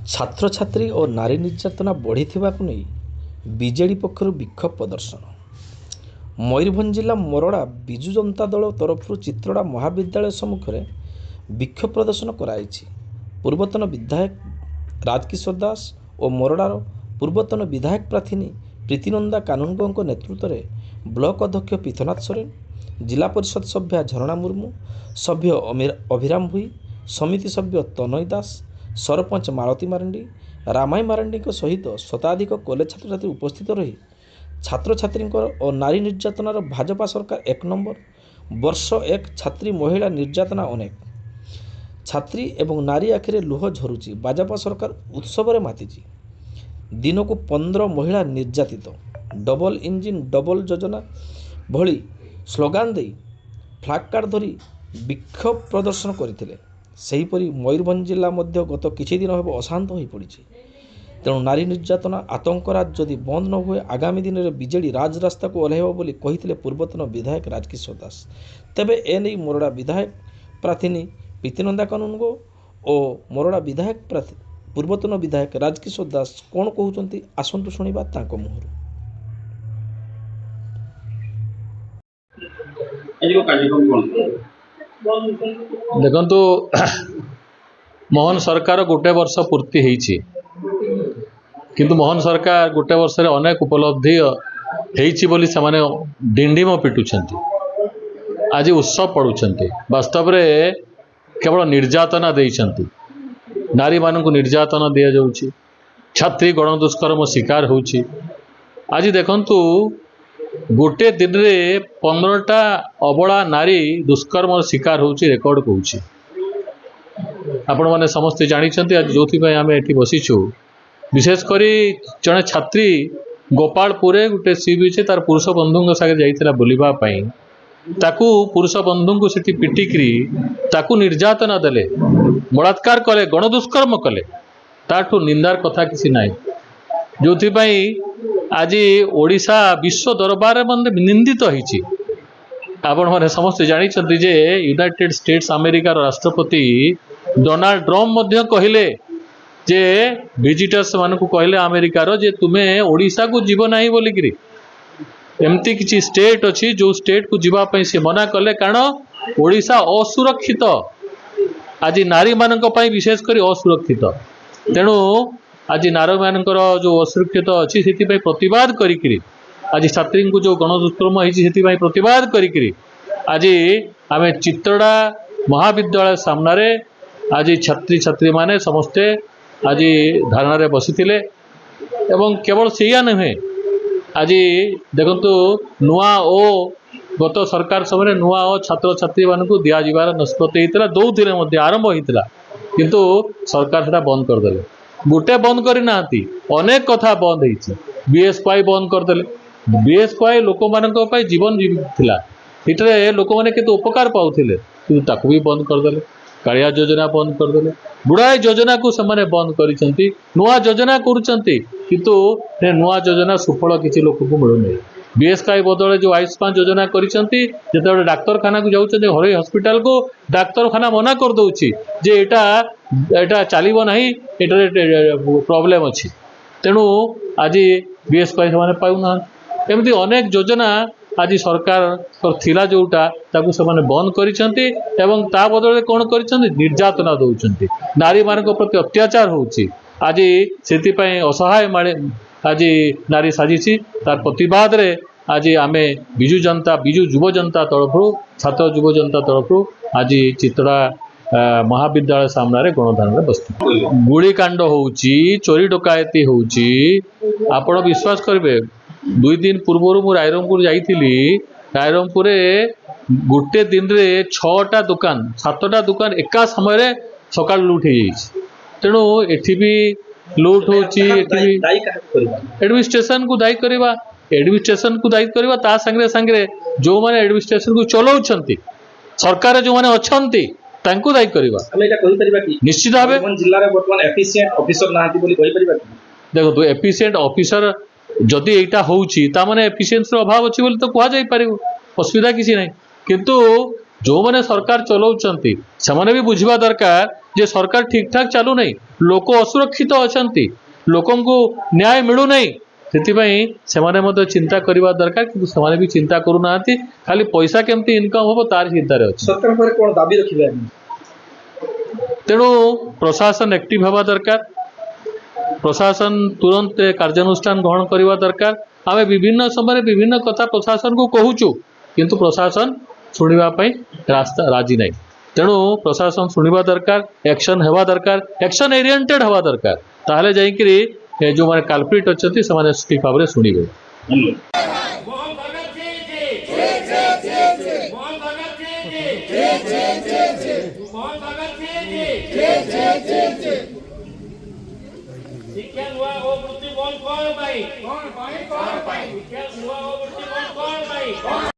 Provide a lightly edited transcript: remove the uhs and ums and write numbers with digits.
छात्र छात्री और नारी निर्यातना बढ़ी नहीं बीजेडी पक्षर विक्षोभ प्रदर्शन। मयूरभंज जिला मोरड़ा विजु जनता दल तरफ चित्रोड़ा महाविद्यालय सम्मुख में विक्षोभ प्रदर्शन कराई। पूर्वतन विधायक राजकिशोर दास और मोरड़ार पूर्वतन विधायक प्रार्थिनी प्रीतिनंदा कानूनगो नेतृत्व में ब्लॉक अध्यक्ष पीथनाथ सोरेन, जिला परिषद सभ्या झरणा मुर्मू, सभ्य अभिराम भुई, समिति सभ्य तनय दास, सरपंच मालती मारंडी, रामाई मारंडी सहित शताधिक कॉलेज छात्र छात्री उपस्थित रही छात्र छात्री और नारी निर्यातनार भाजपा सरकार 1 नंबर, वर्ष 1 छात्री महिला निर्यातना अनेक, छात्री एवं नारी आखिरे लुह झरुची, भाजपा सरकार उत्सव रे मातिची, दिन को 15 महिला निर्यातित, डबल इंजिन डबल योजना भली स्लोगान दे फ्लैग कार्ड धरी विक्षोभ प्रदर्शन करते। सेहीपरि मयूरभंज जिला मध्य गत किछि दिन हेब अशांत हो पड़ी। तेणु नारी निर्यातना आतंकराज जदि बंद न हुए आगामी दिन में बीजेडी राजरास्ता को ओह्लैब बोली कहिथिले पूर्वतन विधायक राजकिशोर दास। तेबे एने मोरड़ा विधायक प्रार्थिनी प्रीतिनंदा कानूनगो और मोरड़ा विधायक पूर्वतन विधायक राजकिशोर दास कौन कहते आसंतु शुणा तांको मुहर। देखंतु मोहन सरकार गोटे वर्ष पूर्ति होईछि, किंतु मोहन सरकार गोटे वर्ष रे अनेक उपलब्धि होईछि बोली से माने डिंडिम पिटुछंती, आज उत्सव पड़ुछंती। वास्तव रे केवल निर्यातना देइछंती, नारी मानकु निर्यातना दिया जाउछि, छात्री गण दुष्कर्म शिकार होउछि। आज देखंतु गोटे दिन रे 15टा अबला नारी दुष्कर्म शिकार होउछि रेकॉर्ड कहूछि। आपण माने समस्त जानिछंती। आज जोथि पय आमे एठी बसिछु, विशेष करी जने छात्री गोपालपुर गोटे सी बीच तार पुरुष बंधुଙ୍କ सागे जाइथिला बुलिबा पई, ताकू पुरुष बंधुଙ୍କୁ सेठी पिटिकरी ताकू निर्यातना देले, बलात्कार कले, गण दुष्कर्म कले, ताठू निंदार कथा किसी नाही। जोथि पई आज ओडिशा विश्व दरबार में निंदित होईछि। आपण माने समस्त जानिछंती जे यूनाइटेड स्टेट्स अमेरिका राष्ट्रपति डोनाल्ड ट्रम्प मध्य कहिले जे विजिटर्स मानकु कहले अमेरिकार जे तुमे ओडिशा को जीव नाही बोलिकरी। एमती किछि स्टेट अछि जो स्टेट को जीवा पई से मना कले, कारण ओडिशा असुरक्षित, आज नारी मानक पई विशेष करी असुरक्षित। तेणु आज नारी मानकर जो असुरक्षित अच्छी से प्रतिवाद करी आज छात्री को जो गण दुष्कर्म होती प्रतिवाद करी आज आम चित्रोड़ा महाविद्यालय सामने आज छात्री छात्री माने समस्ते आज धारणा रे बसी एवं केवल सैया नुहे। आज देखंतु नुआ ओ गत सरकार समय नुआ ओ छात्र छात्री मान को दिया जीवार निष्पत्ति होता दौरे आरंभ होता, किंतु सरकार से बंद करदे। गोटे बंद करना अनेक कथा बंद होती। बीएसवाई बंद करदे। बीएसवाई लोक मान जीवन जीवित इटे लोक मैंने कितु उपकार पाउथिले, किंतु ताकू भी बंद करदे। कालिया योजना बंद करदे, गुड़ाए योजना को से बंद करिसेंती, नुआ योजना करुचंती, किंतु नुआ योजना सुफल किसी लोक को मिलुनी। बीएसवाई बदले जो आयुष्मान योजना करिसेंती, जेते डाक्तरखाना को जाउछे हरई हॉस्पिटल को डाक्तरखाना मना कर दउछि जे एटा चलिबो नाही, एटा प्रॉब्लम अछि। तेणु आज बीएसवाई से पाउना। एमती अनेक योजना आज सरकार थिला जोटा ताकू से बंद करिसेंती एवं ता बदले कौन करिसेंती निर्यातना दउछंती, नारी मानक प्रति अत्याचार होउछि। आज सेति पय असहाय माळे आज नारी साजिछि। तार प्रतिवाद रे आज आमे विजु युव जनता तरफ छात्र युव जनता तरफ आज चित्रा महाविद्यालय सामने गणधारण बसती। गुड़ीकांड होउछि, चोरी डकायती होउछि। आपण विश्वास करेंगे, 2 दिन पूर्व मु रायरंगपुर जाइथिली। रायरंगपुर गोटे दिन रे 6टा दुकान 7टा दुकान एका समय सकाल लुट हो। तेणु एठी भी लुट होउछि। एडमिनिस्ट्रेशन को दायी करवा, एडमिनिस्ट्रेशन को दायी करवा, ता संगे संगे जो माने एडमिनिस्ट्रेशन को चलाउछंती सरकार जो माने अछंती तांको दायी करवा। निश्चित भाव जिल्ला रे वर्तमान एफिशिएंट ऑफिसर नाहांती बोली कहि परिबा। देखो एफिशिएंट ऑफिसर जदि एटा होउछि ता माने एफिशिएंसी रो अभाव अछि बोली तो कहा जाई परिबो, असुविधा किसी नहीं। किंतु जो माने सरकार चलाउछंती से माने भी बुझिबा दरकार जे सरकार ठीक ठाक चलू नहीं, लोक असुरक्षित अच्छा, लोक न्याय मिलू नहीं, से चिंता करने दरकार कि से भी चिंता करूना, खाली पैसा केमती इनकम हम तार चिंतार अच्छे। सरकार पर कौन दाबी रखिबे? तेणु प्रशासन एक्टिव हवा दरकार, प्रशासन तुरंत कार्यानुष्ठान ग्रहण करने दरकार। आम विभिन्न समय विभिन्न कथा प्रशासन को कहूचु, किंतु प्रशासन शुणवाई रास्ता राजी नहीं। तेणु प्रशासन शुणवा दरकार, एक्शन हवा दरकार, एक्शन ओरिएंटेड हवा दरकार, ताहले जाइकरी जो माने काल्प्रिट अच्छे से ठीक भाव में शुणवे। শিক্ষা লোৱা অবৃত্তি বন্ধ কৰ পাই